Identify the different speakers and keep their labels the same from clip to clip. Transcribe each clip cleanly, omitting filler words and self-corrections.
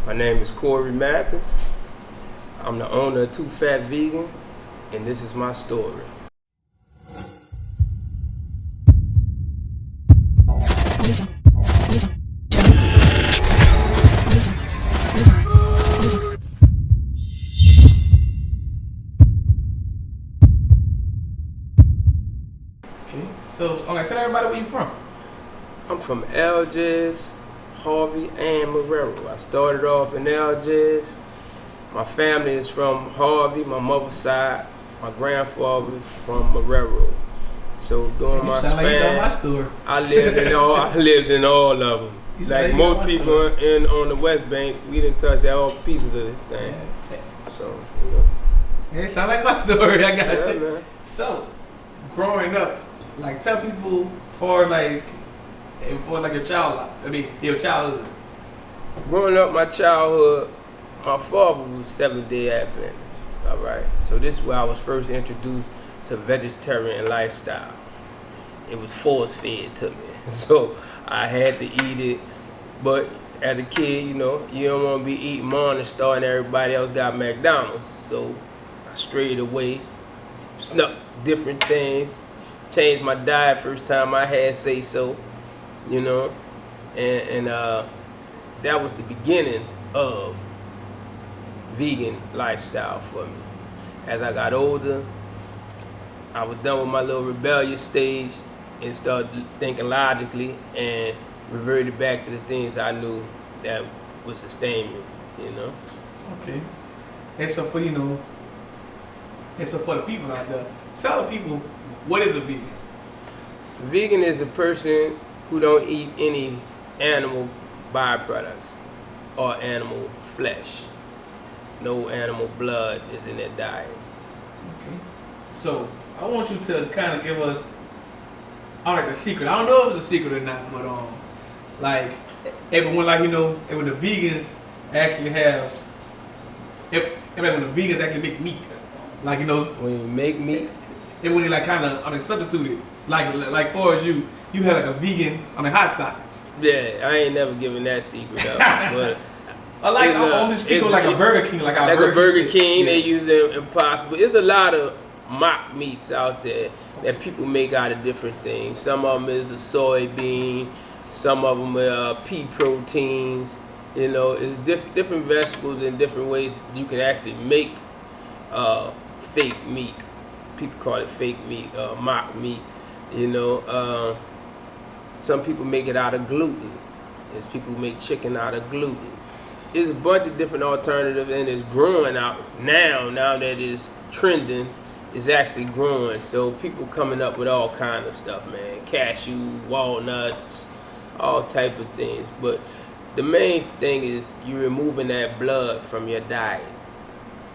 Speaker 1: My name is Corey Mathis. I'm the owner of Phat Vegan, and this is my story.
Speaker 2: So, tell everybody where you from.
Speaker 1: I'm from Algiers, Harvey, and Marrero. I started off in Algiers. My family is from Harvey, my mother's side. My grandfather is from Marrero. So during my span, I lived in all of them. Like most people on the West Bank, we didn't touch all pieces of this thing. So,
Speaker 2: It sound like my story. I got you.
Speaker 1: Man.
Speaker 2: So, growing up, tell people for your childhood.
Speaker 1: Growing up, my childhood, my father was Seventh-day Adventist. All right, so this is where I was first introduced to vegetarian lifestyle. It was force fed to me, so I had to eat it. But as a kid, you don't want to be eating Morning Star and everybody else got McDonald's. So I strayed away, snuck different things, changed my diet first time I had say so, and that was the beginning of vegan lifestyle for me. As I got older, I was done with my little rebellious stage and started thinking logically and reverted back to the things I knew that would sustain me,
Speaker 2: Okay. And so for the people out there, tell the people, what is a vegan?
Speaker 1: Vegan is a person who don't eat any animal byproducts or animal flesh. No animal blood is in their diet.
Speaker 2: Okay. So I want you to kind of give us, the secret. I don't know if it's a secret or not, but when the vegans actually have, when the vegans actually make meat,
Speaker 1: when you make meat,
Speaker 2: and when they substitute it, far as you had a vegan hot sausage.
Speaker 1: Yeah, I ain't never given that secret up, but.
Speaker 2: I'm just speaking a Burger King,
Speaker 1: like a Burger King. They use them Impossible. There's a lot of mock meats out there that people make out of different things. Some of them is a soybean, some of them are pea proteins. It's different vegetables and different ways you can actually make fake meat. People call it fake meat, mock meat. Some people make it out of gluten. There's people who make chicken out of gluten. There's a bunch of different alternatives, and it's growing out now that it's trending. It's actually growing, so people coming up with all kind of stuff, man. Cashew, walnuts, all type of things. But the main thing is you removing that blood from your diet,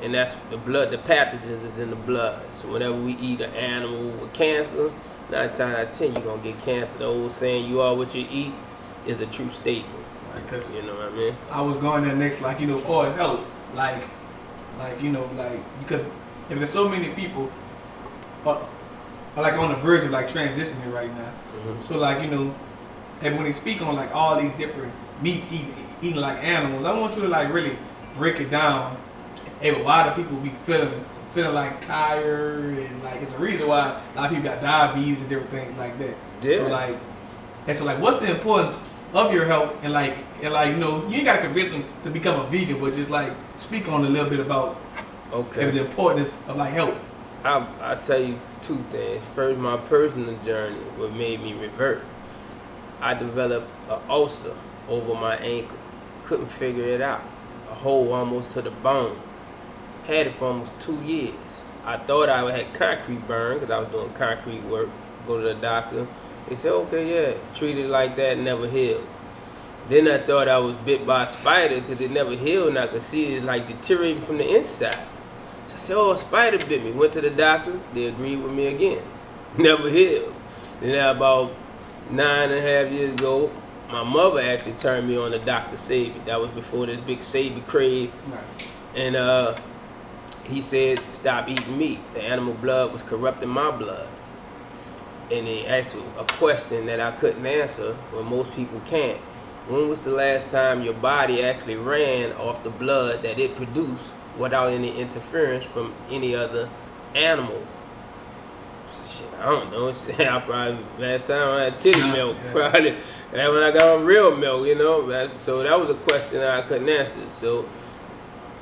Speaker 1: and that's the blood. The pathogens is in the blood. So whenever we eat an animal with cancer, 9 times out of 10 you're gonna get cancer. The old saying, "You are what you eat," is a true statement.
Speaker 2: Because
Speaker 1: you know what I mean?
Speaker 2: I was going there next, for health, because if there's so many people are on the verge of transitioning right now.
Speaker 1: Mm-hmm.
Speaker 2: So and when they speak on all these different meats eating like animals, I want you to really break it down. And why do people be feeling tired, and it's a reason why a lot of people got diabetes and different things like that.
Speaker 1: Yeah.
Speaker 2: So what's the importance of your health, and you ain't gotta convince them to become a vegan, but just speak on a little bit about the importance of health.
Speaker 1: I'll tell you 2 things. First, my personal journey, what made me revert. I developed an ulcer over my ankle. Couldn't figure it out. A hole almost to the bone. Had it for almost 2 years. I thought I had concrete burn because I was doing concrete work. Go to the doctor. They said, okay, yeah, treat it like that, never healed. Then I thought I was bit by a spider because it never healed, and I could see it deteriorating from the inside. So I said, oh, a spider bit me. Went to the doctor. They agreed with me again. Never healed. Then about 9.5 years ago, my mother actually turned me on to Dr. Sabi. That was before this big Sabi crave.
Speaker 2: Right.
Speaker 1: And he said, stop eating meat. The animal blood was corrupting my blood. And he asked a question that I couldn't answer, well, most people can't. when was the last time your body actually ran off the blood that it produced without any interference from any other animal? So shit, I don't know. I probably last time I had titty milk, probably that when I got on real milk, you know. So that was a question I couldn't answer. So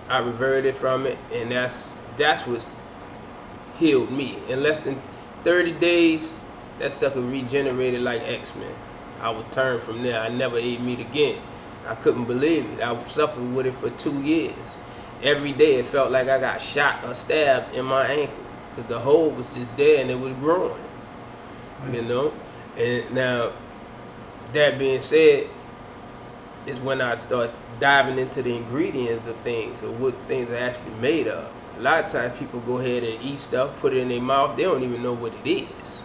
Speaker 1: I reverted from it, and that's what healed me. In less than 30 days, that sucker regenerated like X-Men. I was turned from there. I never ate meat again. I couldn't believe it. I suffered with it for 2 years. Every day it felt like I got shot or stabbed in my ankle because the hole was just there and it was growing, you know. And now, that being said, is when I start diving into the ingredients of things or what things are actually made of. A lot of times people go ahead and eat stuff, put it in their mouth, they don't even know what it is.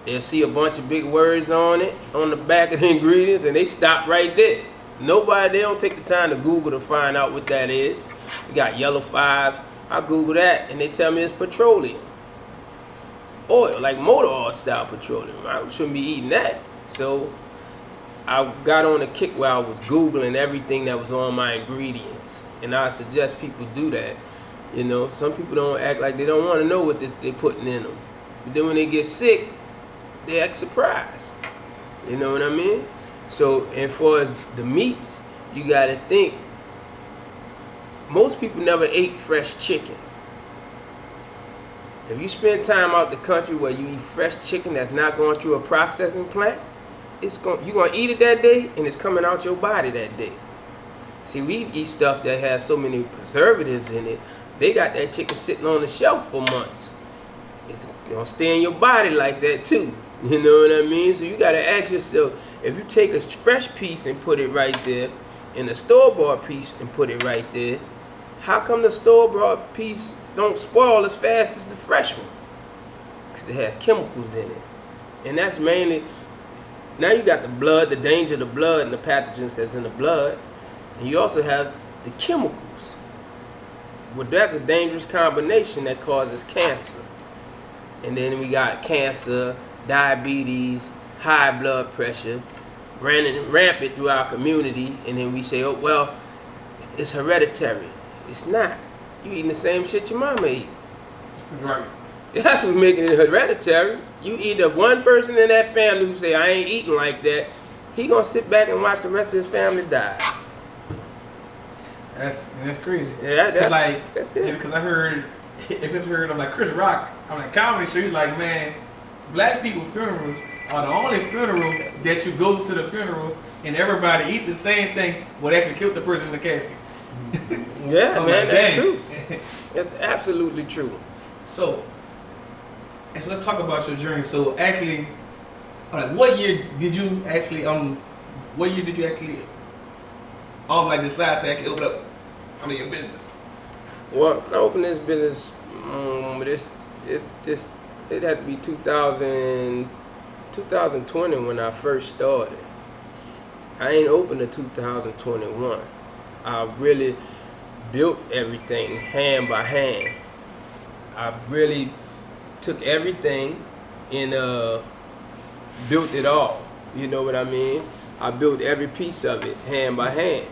Speaker 1: They'll see a bunch of big words on it, on the back of the ingredients, and they stop right there. They don't take the time to Google to find out what that is. You got yellow fives. I Google that, and they tell me it's petroleum. Oil, like motor oil style petroleum. I shouldn't be eating that. So I got on a kick where I was Googling everything that was on my ingredients. And I suggest people do that. You know, some people don't act like they don't want to know what they're putting in them. But then when they get sick, they act surprised. You know what I mean? So, and for the meats, you got to think, most people never ate fresh chicken. If you spend time out the country where you eat fresh chicken that's not going through a processing plant, you're going to eat it that day, and it's coming out your body that day. See, we eat stuff that has so many preservatives in it. They got that chicken sitting on the shelf for months. It's going to stay in your body like that too. You know what I mean? So you got to ask yourself, if you take a fresh piece and put it right there, and a store-bought piece and put it right there, how come the store-bought piece don't spoil as fast as the fresh one? Because it has chemicals in it. And that's mainly, now you got the blood, the danger of the blood and the pathogens that's in the blood. And you also have the chemicals. Well, that's a dangerous combination that causes cancer. And then we got cancer, diabetes, high blood pressure, rampant through our community. And then we say, oh, well, it's hereditary. It's not. You eating the same shit your mama eat.
Speaker 2: Right.
Speaker 1: That's what's making it hereditary. You either one person in that family who say, I ain't eating like that, he gonna sit back and watch the rest of his family die.
Speaker 2: That's crazy.
Speaker 1: Yeah, that's it.
Speaker 2: Because I heard I'm like Chris Rock, I'm like comedy show. He's like, man, black people funerals are the only funeral that you go to the funeral and everybody eat the same thing, but actually killed the person in the casket.
Speaker 1: Yeah, man,
Speaker 2: like,
Speaker 1: that's true. That's absolutely true.
Speaker 2: So let's talk about your journey. So actually, like, what year did you actually like decide to actually open up your business?
Speaker 1: Well, I opened this business. It had to be 2020 when I first started. I ain't opened in 2021. I really built everything hand by hand. I really took everything and built it all. You know what I mean? I built every piece of it hand by hand.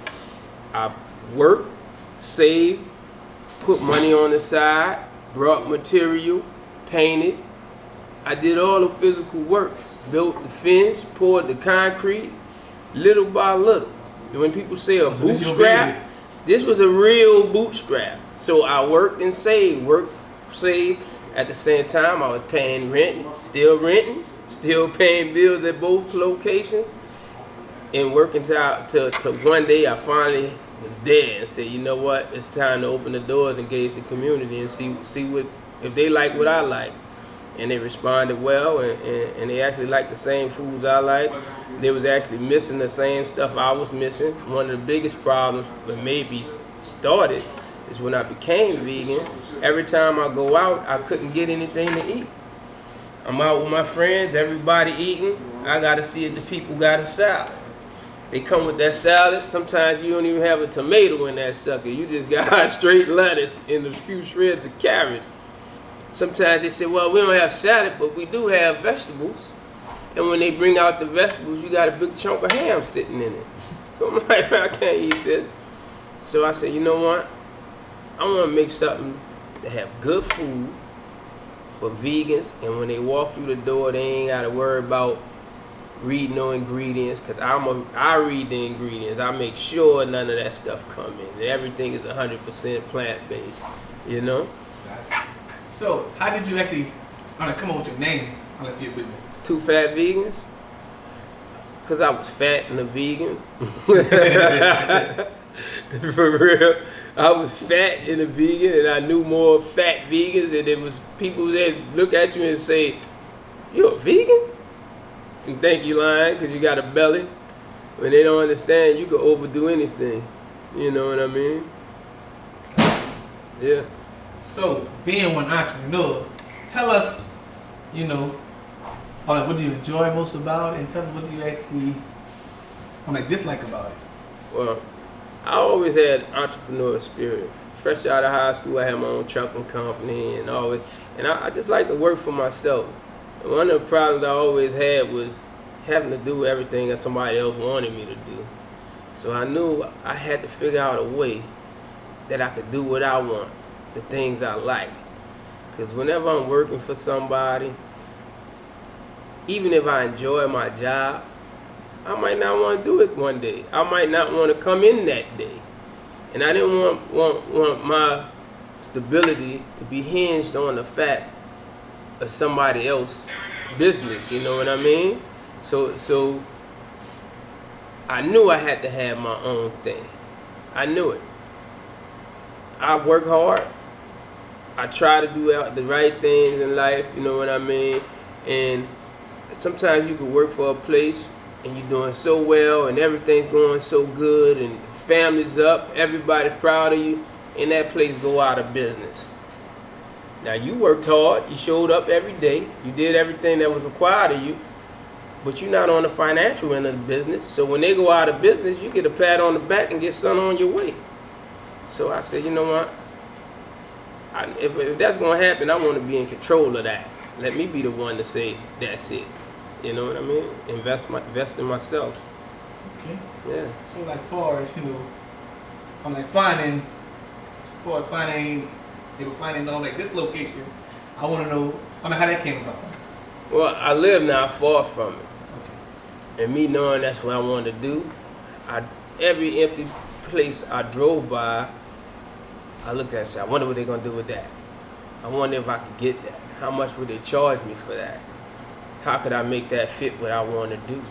Speaker 1: I worked, saved, put money on the side, brought material, painted. I did all the physical work. Built the fence, poured the concrete, little by little. When people say a bootstrap, this was a real bootstrap. So I worked and saved, saved. At the same time, I was paying rent, still paying bills at both locations, and working to one day I finally was there and said, you know what, it's time to open the doors, engage the community, and see what if they like what I like. And they responded well, and they actually liked the same foods I like. They was actually missing the same stuff I was missing. One of the biggest problems that maybe started is when I became vegan. Every time I go out, I couldn't get anything to eat. I'm out with my friends, everybody eating. I gotta see if the people got a salad. They come with that salad. Sometimes you don't even have a tomato in that sucker. You just got straight lettuce and a few shreds of carrots. Sometimes they say, well, we don't have salad, but we do have vegetables. And when they bring out the vegetables, you got a big chunk of ham sitting in it. So I'm like, man, I can't eat this. So I said, you know what? I want to make something that have good food for vegans, and when they walk through the door, they ain't got to worry about reading no ingredients, because I read the ingredients. I make sure none of that stuff come in. Everything is 100% plant-based, you know?
Speaker 2: Gotcha. So, how did you actually come up with your name for your business?
Speaker 1: Two Fat Vegans? Because I was fat and a vegan. For real. I was fat and a vegan, and I knew more fat vegans, and there was people that look at you and say, "You a vegan?" And think you lying because you got a belly. When they don't understand, you can overdo anything. You know what I mean? Yeah.
Speaker 2: So, being one entrepreneur, tell us, you know, what do you enjoy most about it, and tell us what do you actually dislike about it.
Speaker 1: Well, I always had entrepreneurial spirit. Fresh out of high school, I had my own trucking company and all it. And I just like to work for myself. And one of the problems I always had was having to do everything that somebody else wanted me to do. So I knew I had to figure out a way that I could do what I want, the things I like. Because whenever I'm working for somebody, even if I enjoy my job, I might not want to do it one day. I might not want to come in that day. And I didn't want my stability to be hinged on the fact of somebody else's business, you know what I mean? So I knew I had to have my own thing. I knew it. I work hard. I try to do the right things in life, you know what I mean? And sometimes you can work for a place and you're doing so well and everything's going so good and family's up, everybody's proud of you, and that place go out of business. Now you worked hard, you showed up every day, you did everything that was required of you, but you're not on the financial end of the business. So when they go out of business, you get a pat on the back and get something on your way. So I said, you know what? If that's going to happen, I want to be in control of that. Let me be the one to say, that's it. You know what I mean? Invest in myself.
Speaker 2: Okay.
Speaker 1: Yeah.
Speaker 2: So far as, finding this location, I want to know, how that came about.
Speaker 1: Well, I live not far from it.
Speaker 2: Okay.
Speaker 1: And me knowing that's what I wanted to do, every empty place I drove by, I looked at it and said, I wonder what they're going to do with that. I wonder if I could get that. How much would they charge me for that? How could I make that fit what I want to do?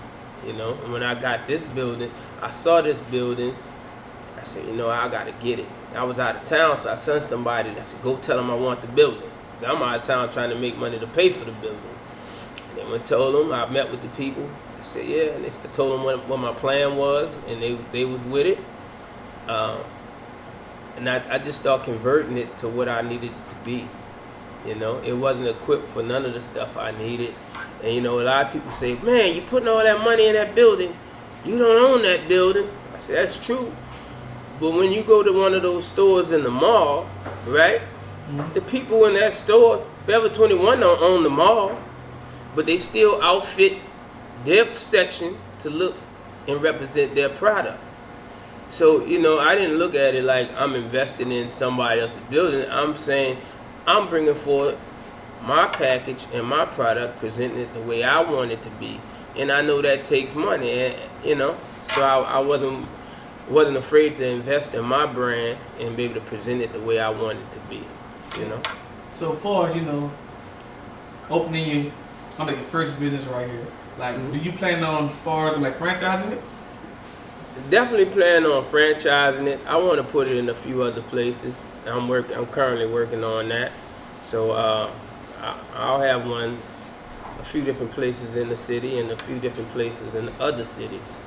Speaker 1: You know, and when I got this building, I saw this building, I said, I got to get it. I was out of town, so I sent somebody, and I said, go tell them I want the building. 'Cause I'm out of town trying to make money to pay for the building. And then when I told them, I met with the people, I said, yeah, and they told them what my plan was, and they was with it. And I just started converting it to what I needed it to be. It wasn't equipped for none of the stuff I needed. And a lot of people say, man, you putting all that money in that building. You don't own that building. I said, that's true. But when you go to one of those stores in the mall, right? Mm-hmm. The people in that store, Forever 21 don't own the mall, but they still outfit their section to look and represent their product. So, I didn't look at it like I'm investing in somebody else's building. I'm saying I'm bringing forward my package and my product, presenting it the way I want it to be. And I know that takes money, and, so I wasn't afraid to invest in my brand and be able to present it the way I want it to be,
Speaker 2: So far as, opening your first business right here, do you plan on franchising it?
Speaker 1: Definitely plan on franchising it. I want to put it in a few other places. I'm currently working on that. So I'll have a few different places in the city and a few different places in other cities.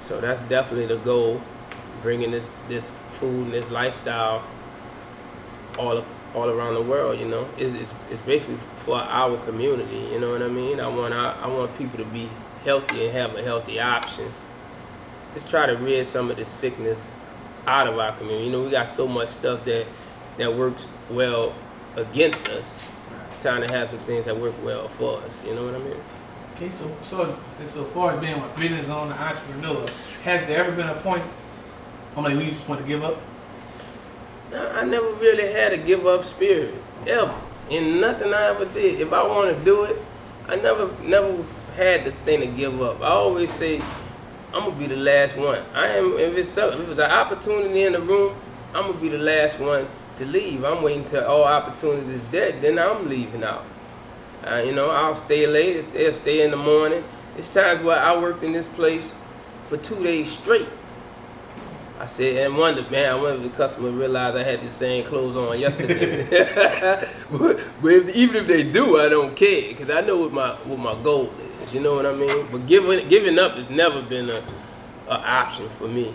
Speaker 1: So that's definitely the goal, bringing this food and this lifestyle all around the world. It's basically for our community. You know what I mean? I want people to be healthy and have a healthy option. Let's try to rid some of the sickness out of our community. We got so much stuff that works well against us. It's time to have some things that work well for us. You know what I mean?
Speaker 2: Okay, so far as being a business owner, entrepreneur, has there ever been a point when you just want to give up?
Speaker 1: I never really had a give up spirit, ever. In nothing I ever did. If I want to do it, I never had the thing to give up. I always say, I'm gonna be the last one. If it's an opportunity in the room, I'm gonna be the last one to leave. I'm waiting till all opportunities is dead, then I'm leaving out. I'll stay late, I'll stay in the morning. It's times where I worked in this place for 2 days straight. I said, and I wonder if the customer realized I had the same clothes on yesterday. but even if they do, I don't care, because I know what my goal is. You know what I mean? But giving up has never been an option for me.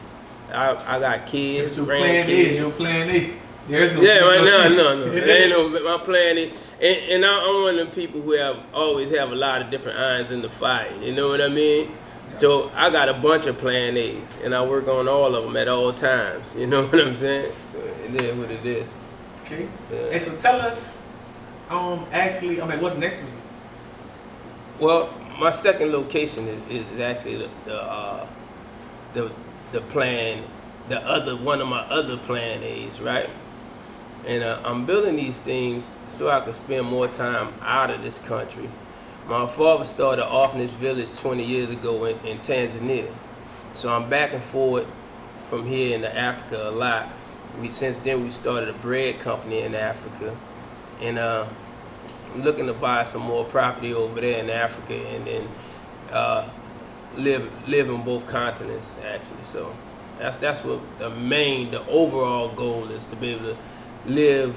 Speaker 1: I got kids, grandkids.
Speaker 2: Your plan A. There's no
Speaker 1: right now, no. There ain't no my plan is, and I'm one of them people who always have a lot of different irons in the fire. You know what I mean? So I got a bunch of plan A's, and I work on all of them at all times. You know what I'm saying? So it is what it is.
Speaker 2: Okay. Yeah. And so tell us, what's next for you?
Speaker 1: Well, my second location is actually the plan, one of my other plan A's, right? And I'm building these things so I can spend more time out of this country. My father started an orphanage village 20 years ago in Tanzania. So I'm back and forth from here into Africa a lot. Since then, we started a bread company in Africa. And I'm looking to buy some more property over there in Africa and then live on both continents, actually. So that's what the overall goal is, to be able to live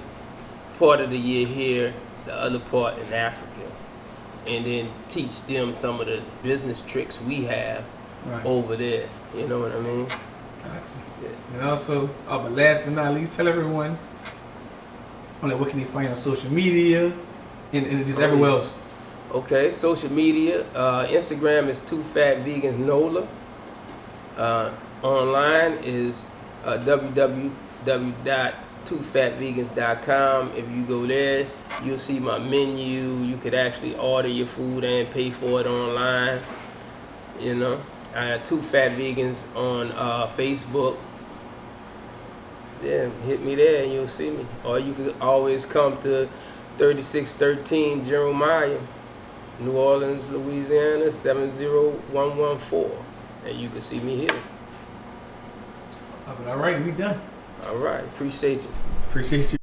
Speaker 1: part of the year here, the other part in Africa. And then teach them some of the business tricks we have over there. You know what I mean?
Speaker 2: Gotcha. Yeah. And also, but last but not least, tell everyone what can they find on social media and just everywhere else.
Speaker 1: Okay, social media. Instagram is 2 Phat Vegans Nola. Online is www.2phatvegans.com. If you go there, you'll see my menu. You could actually order your food and pay for it online. I have 2 Phat Vegans on Facebook. Yeah, hit me there and you'll see me. Or you could always come to 3613 Jeremiah, New Orleans, Louisiana, 70114. And you can see me here.
Speaker 2: All right, we done.
Speaker 1: All right, appreciate you.
Speaker 2: Appreciate you.